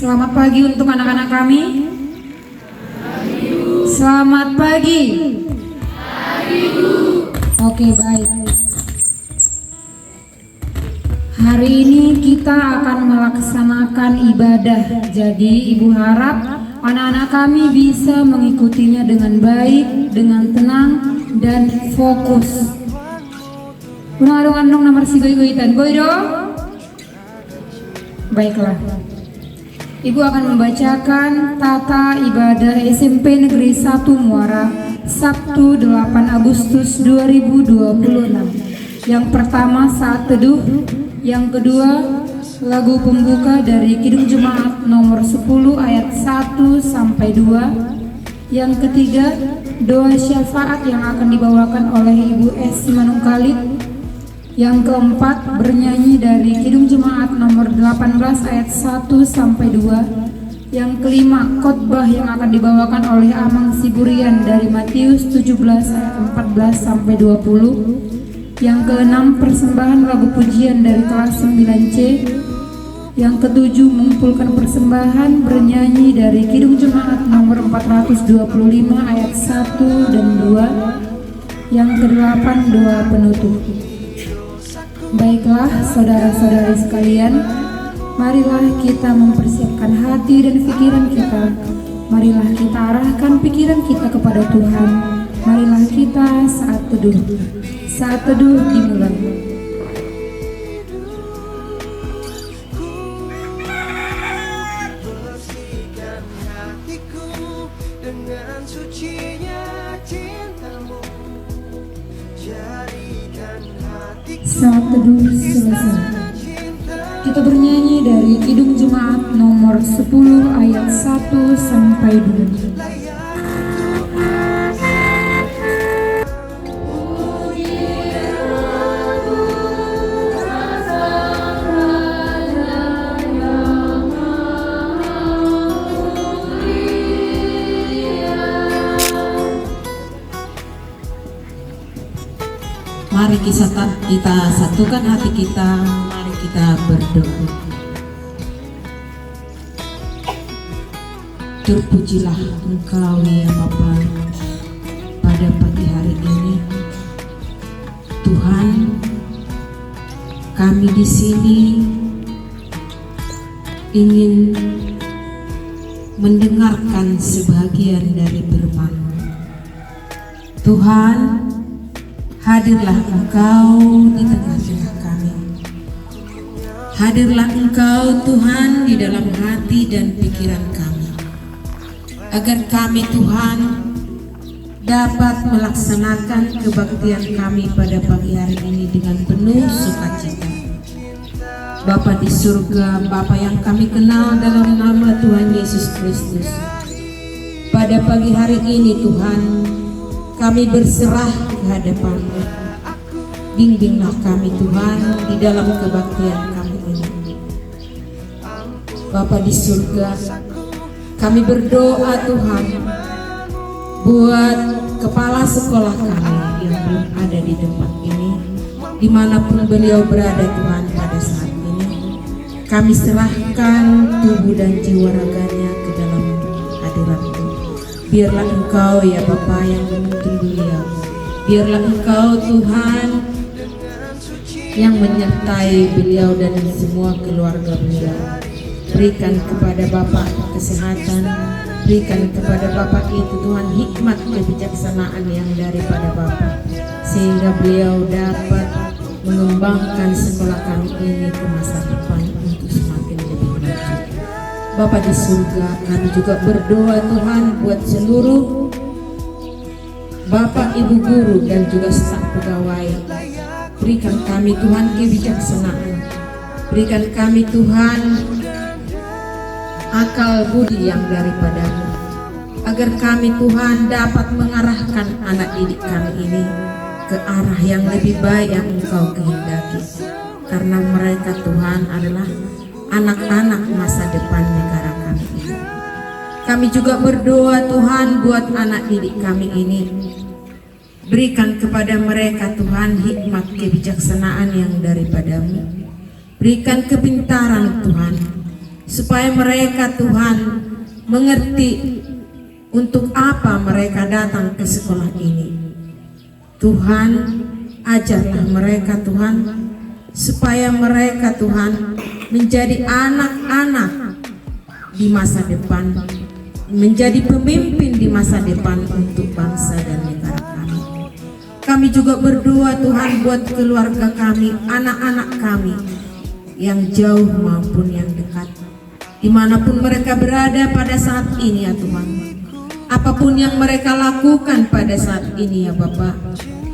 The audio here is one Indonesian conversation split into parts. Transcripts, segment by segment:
Selamat pagi untuk anak-anak kami. Selamat pagi. Oke, baik. Hari ini kita akan melaksanakan ibadah. Jadi Ibu harap anak-anak kami bisa mengikutinya dengan baik, dengan tenang dan fokus. Unang-unang nomor sigoy-goitan. Goido. Baiklah. Ibu akan membacakan tata ibadah SMP Negeri 1 Muara Sabtu 8 Agustus 2026. Yang pertama saat teduh, yang kedua lagu pembuka dari Kidung Jemaat nomor 10 ayat 1 sampai 2. Yang ketiga doa syafaat yang akan dibawakan oleh Ibu S. Simanung Khalid. Yang keempat bernyanyi dari Kidung Jemaat nomor 18 ayat 1 sampai 2. Yang kelima khotbah yang akan dibawakan oleh Amang Siburian dari Matius 17 ayat 14 sampai 20. Yang keenam persembahan lagu pujian dari kelas 9C. Yang ketujuh mengumpulkan persembahan bernyanyi dari Kidung Jemaat nomor 425 ayat 1 dan 2. Yang kedelapan doa penutup. Baiklah saudara-saudari sekalian, marilah kita mempersiapkan hati dan pikiran kita. Marilah kita arahkan pikiran kita kepada Tuhan. Marilah kita saat teduh. Saat teduh dimulai. Saat teduh selesai. Kita bernyanyi dari Kidung Jemaat nomor 10 ayat 1 sampai 2. Mari kita satukan hati kita, mari kita berdoa. Terpujilah Engkau ya Bapa pada pagi hari ini. Tuhan, kami di sini ingin mendengarkan sebagian dari firman. Tuhan, hadirlah Engkau di tengah-tengah kami. Hadirlah Engkau Tuhan di dalam hati dan pikiran kami, agar kami Tuhan dapat melaksanakan kebaktian kami pada pagi hari ini dengan penuh sukacita. Bapa di surga, Bapa yang kami kenal dalam nama Tuhan Yesus Kristus, pada pagi hari ini Tuhan, kami berserah ke hadapan-Mu. Bimbinglah kami Tuhan di dalam kebaktian kami ini. Bapa di surga, kami berdoa Tuhan buat kepala sekolah kami yang belum ada di tempat ini, dimanapun beliau berada Tuhan pada saat ini. Kami serahkan tubuh dan jiwa raganya ke dalam hadirat-Mu. Biarlah Engkau ya Bapa yang menuntun beliau. Biarlah Engkau Tuhan yang menyertai beliau dan semua keluarga beliau. Berikan kepada Bapak kesehatan, berikan kepada Bapak itu Tuhan hikmat kebijaksanaan yang daripada Bapak, sehingga beliau dapat mengembangkan sekolah kami ini ke masa depan untuk semakin lebih maju. Bapa di surga, kami juga berdoa Tuhan buat seluruh Bapak, Ibu guru dan juga staf pegawai. Berikan kami Tuhan kebijaksanaan. Berikan kami Tuhan akal budi yang daripada-Mu, agar kami Tuhan dapat mengarahkan anak didik kami ini ke arah yang lebih baik yang Engkau kehendaki. Karena mereka Tuhan adalah anak-anak masa depan negara kami ini. Kami juga berdoa Tuhan buat anak didik kami ini. Berikan kepada mereka Tuhan hikmat kebijaksanaan yang daripada-Mu. Berikan kepintaran Tuhan, supaya mereka Tuhan mengerti untuk apa mereka datang ke sekolah ini. Tuhan, ajarlah mereka Tuhan, supaya mereka Tuhan menjadi anak-anak di masa depan, menjadi pemimpin di masa depan untuk bangsa dan negara kami. Kami juga berdoa Tuhan buat keluarga kami, anak-anak kami yang jauh maupun yang dekat, dimanapun mereka berada pada saat ini ya Tuhan. Apapun yang mereka lakukan pada saat ini ya Bapa,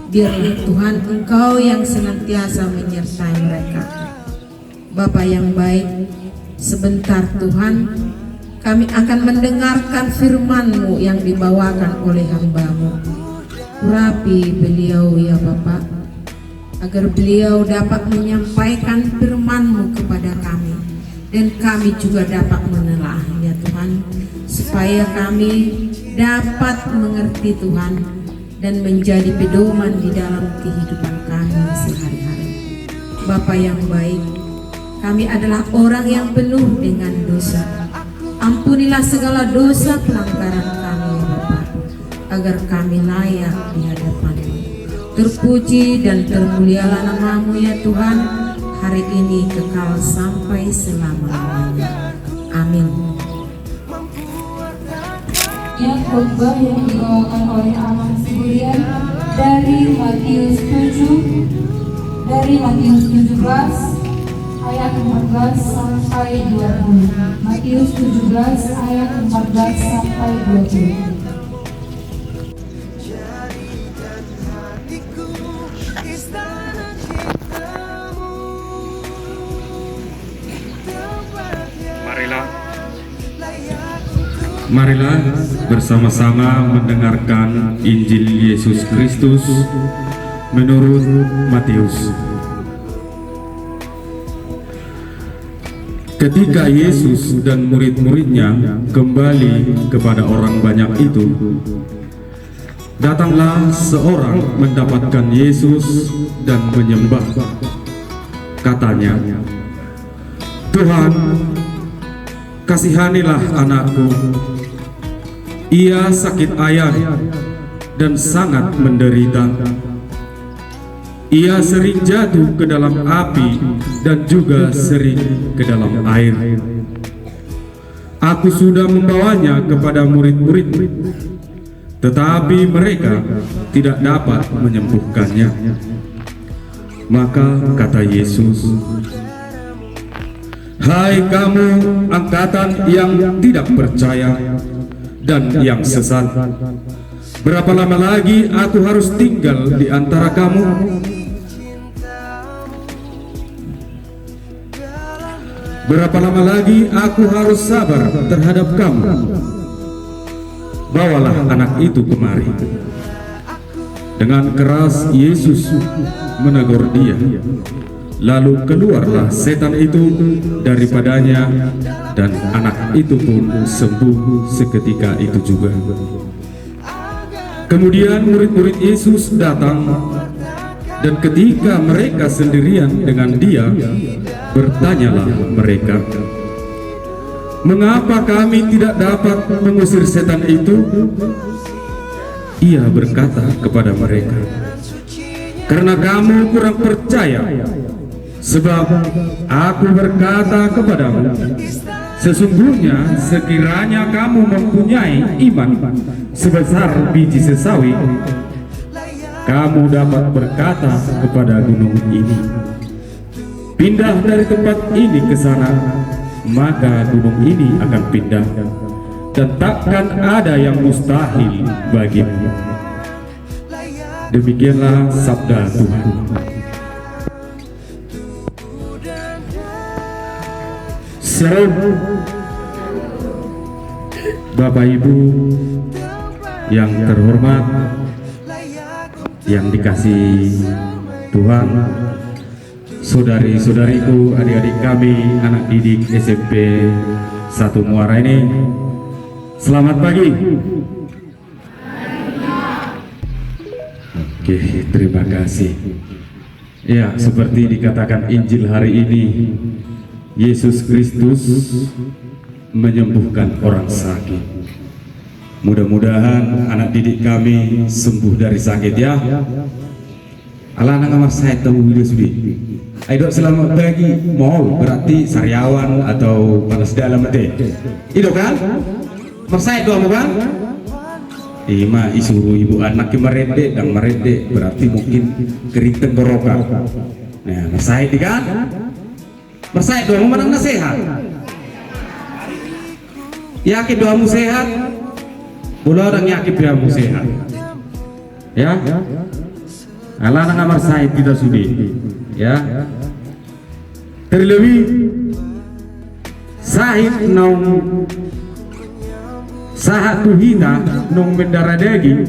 biarlah Tuhan Engkau yang senantiasa menyertai mereka. Bapa yang baik, sebentar Tuhan kami akan mendengarkan firman-Mu yang dibawakan oleh hamba-Mu. Urapi beliau ya Bapa, agar beliau dapat menyampaikan firman-Mu kepada kami, dan kami juga dapat menelah ya Tuhan, supaya kami dapat mengerti Tuhan dan menjadi pedoman di dalam kehidupan kami sehari-hari. Bapa yang baik, kami adalah orang yang penuh dengan dosa. Ampunilah segala dosa pelanggaran kami ya Bapa, agar kami layak di hadapan-Mu. Terpuji dan termulialah nama-Mu ya Tuhan, hari ini kekal sampai selama-lamanya. Amin. Ya, khotbah yang dibawakan oleh Aman Siburian dari Matius 7, dari Matius 17 ayat 14 sampai 20. Matius 17 ayat 14 sampai 20. Marilah bersama-sama mendengarkan Injil Yesus Kristus menurut Matius. Ketika Yesus dan murid-muridnya kembali kepada orang banyak itu, datanglah seorang mendapatkan Yesus dan menyembah. Katanya, "Tuhan, kasihanilah anakku. Ia sakit ayan dan sangat menderita. Ia sering jatuh ke dalam api dan juga sering ke dalam air. Aku sudah membawanya kepada murid-murid, tetapi mereka tidak dapat menyembuhkannya." Maka kata Yesus, "Hai kamu angkatan yang tidak percaya dan yang sesat, berapa lama lagi aku harus tinggal di antara kamu? Berapa lama lagi aku harus sabar terhadap kamu? Bawalah anak itu kemari." Dengan keras Yesus menegur dia. Lalu keluarlah setan itu daripadanya, dan anak itu pun sembuh seketika itu juga. Kemudian murid-murid Yesus datang, dan ketika mereka sendirian dengan dia, bertanyalah mereka, "Mengapa kami tidak dapat mengusir setan itu?" Ia berkata kepada mereka, "Karena kamu kurang percaya. Sebab aku berkata kepadamu, sesungguhnya sekiranya kamu mempunyai iman sebesar biji sesawi, kamu dapat berkata kepada gunung ini, pindah dari tempat ini ke sana, maka gunung ini akan pindah, dan takkan ada yang mustahil bagimu." Demikianlah sabda Tuhan. Salam. Bapak Ibu yang terhormat, yang dikasihi Tuhan, saudari-saudariku, adik-adik kami, anak didik SMP 1 Muara ini, selamat pagi. Oke, terima kasih. Ya, seperti dikatakan Injil hari ini, Yesus Kristus menyembuhkan orang sakit. Mudah-mudahan anak didik kami sembuh dari sakit ya. Ala nama saya tahu video sudi. Ayo selamat pagi mall berarti sariawan atau panas dalam deh. Itu kan? Maksai doa bukan? Ima isuruh ibu anak merede dan merede berarti mungkin kering tenggorokan. Nah, maksai kan? Maksai doa menang sehat. Yakin doamu sehat? Bola orang yakin doamu sehat. Ya? Allah nang amar saya tidak sudi, ya. Terlebih sahid nong sahat tuhina nong mendarah daging.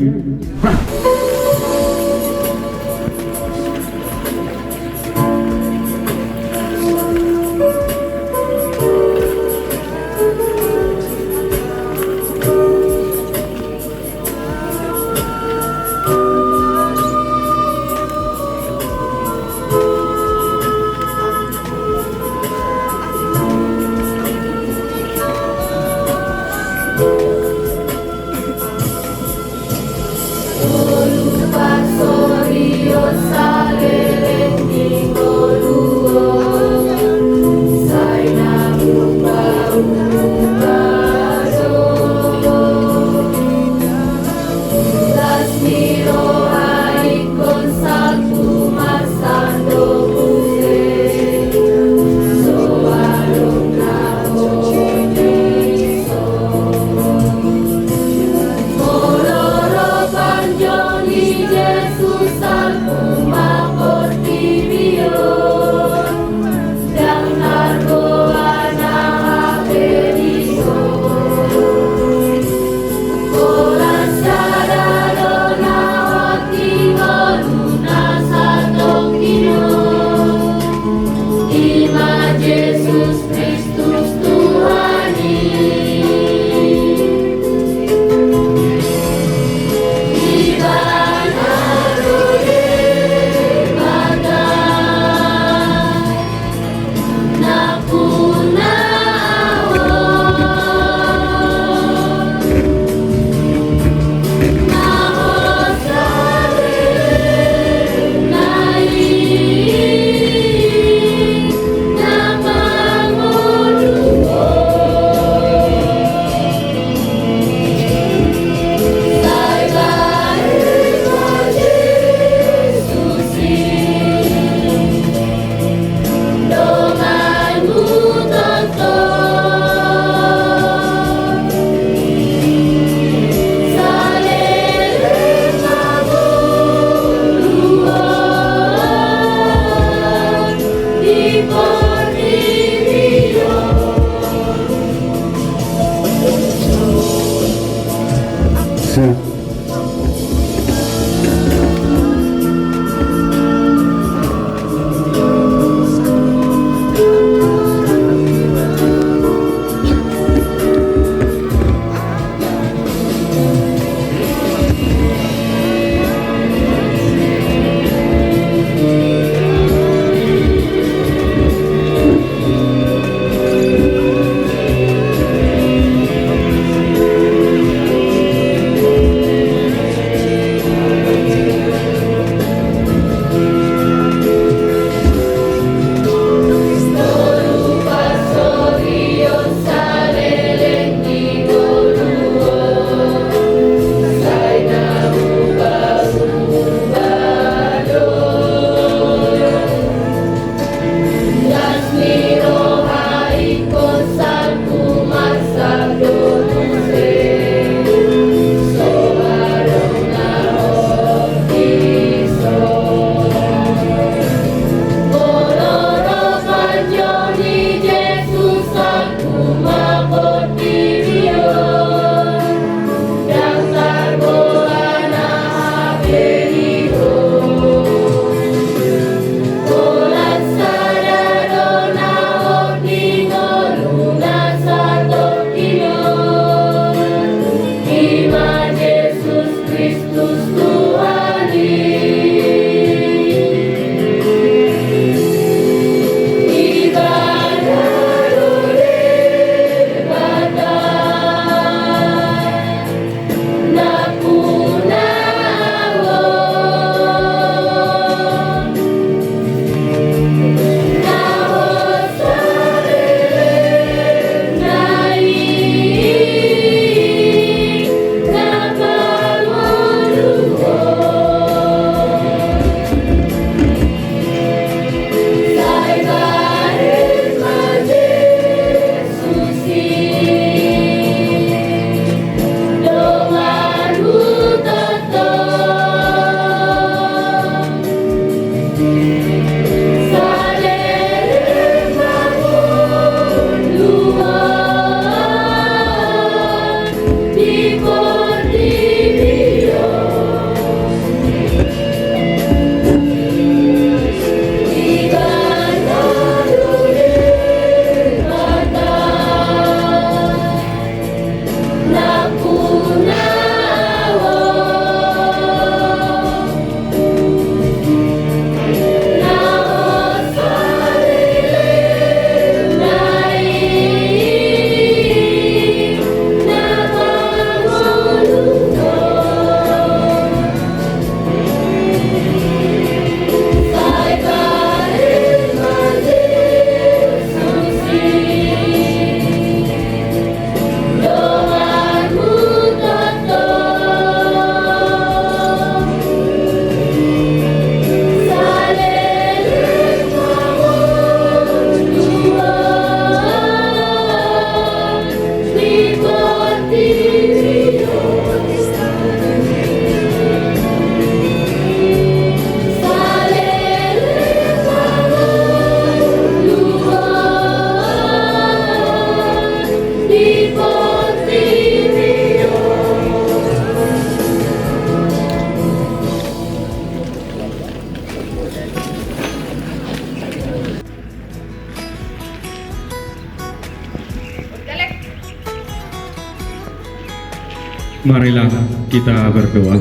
Marilah kita berdoa.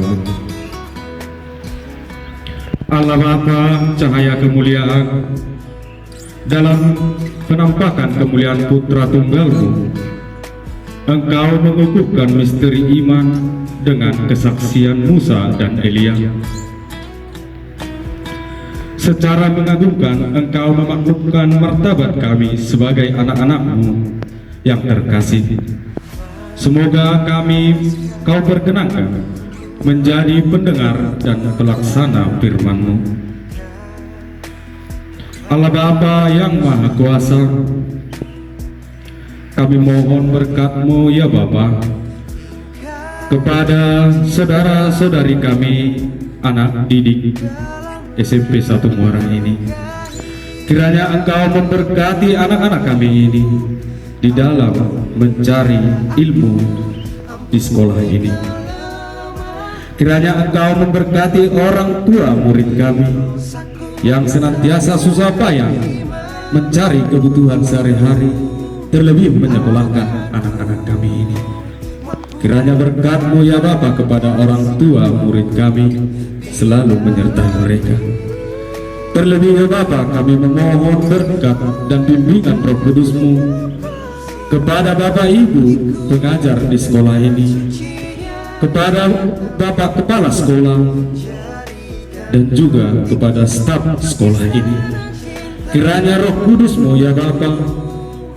Allah Bapa, cahaya kemuliaan, dalam penampakan kemuliaan Putra Tunggal-Mu, Engkau mengukuhkan misteri iman dengan kesaksian Musa dan Elia. Secara mengagumkan, Engkau memaklumkan martabat kami sebagai anak-anak-Mu yang terkasih. Semoga kami Kau perkenankan menjadi pendengar dan pelaksana firman-Mu. Allah Bapa yang Maha Kuasa, kami mohon berkat-Mu ya Bapa kepada saudara-saudari kami, anak didik SMP 1 Muara ini. Kiranya Engkau memberkati anak-anak kami ini di dalam mencari ilmu di sekolah ini. Kiranya Engkau memberkati orang tua murid kami yang senantiasa susah payah mencari kebutuhan sehari-hari, terlebih menyekolahkan anak-anak kami ini. Kiranya berkat-Mu ya Bapa kepada orang tua murid kami selalu menyertai mereka. Terlebih ya Bapa, kami memohon berkat dan bimbingan Roh Kudus-Mu kepada Bapak Ibu pengajar di sekolah ini, kepada Bapak Kepala Sekolah, dan juga kepada staf sekolah ini. Kiranya Roh Kudus-Mu ya Bapa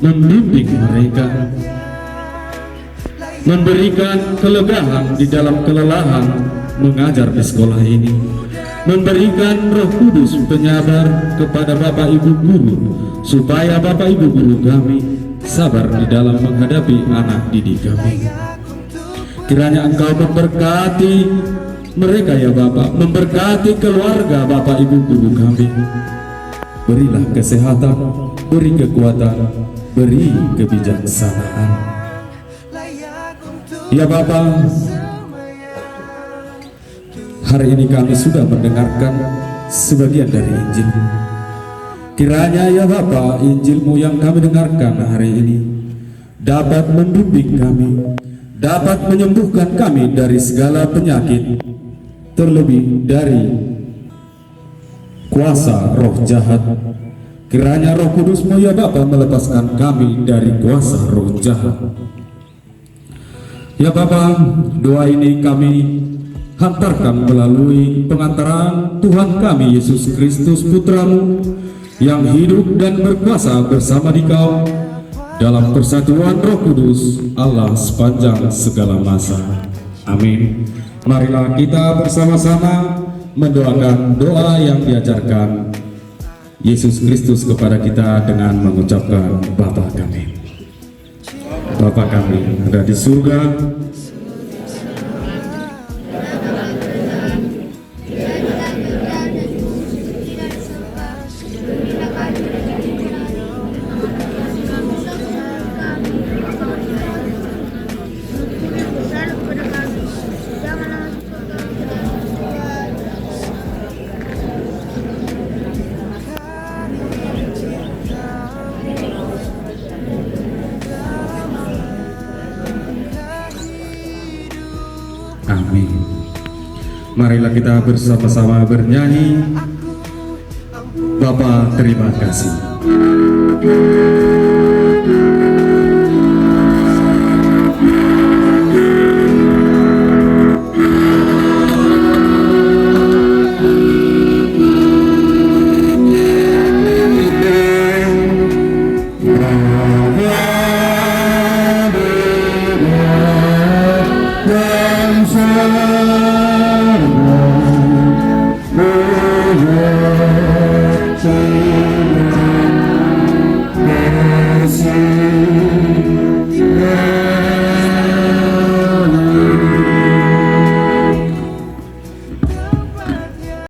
membimbing mereka, memberikan kelegaan di dalam kelelahan mengajar di sekolah ini, memberikan Roh Kudus penyabar kepada Bapak Ibu guru, supaya Bapak Ibu guru kami sabar di dalam menghadapi anak didik kami. Kiranya Engkau memberkati mereka ya Bapak, memberkati keluarga Bapak Ibu guru kami. Berilah kesehatan, beri kekuatan, beri kebijaksanaan. Ya Bapak, hari ini kami sudah mendengarkan sebagian dari Injil. Kiranya ya Bapa, Injil-Mu yang kami dengarkan hari ini dapat membimbing kami, dapat menyembuhkan kami dari segala penyakit, terlebih dari kuasa roh jahat. Kiranya Roh Kudus-Mu ya Bapa melepaskan kami dari kuasa roh jahat. Ya Bapa, doa ini kami hantarkan melalui pengantaran Tuhan kami Yesus Kristus Putra-Mu yang hidup dan berkuasa bersama Dikau dalam persatuan Roh Kudus Allah sepanjang segala masa. Amin. Marilah kita bersama-sama mendoakan doa yang diajarkan Yesus Kristus kepada kita dengan mengucapkan Bapa kami. Bapa kami ada di surga, amin. Marilah kita bersama-sama bernyanyi Bapa terima kasih.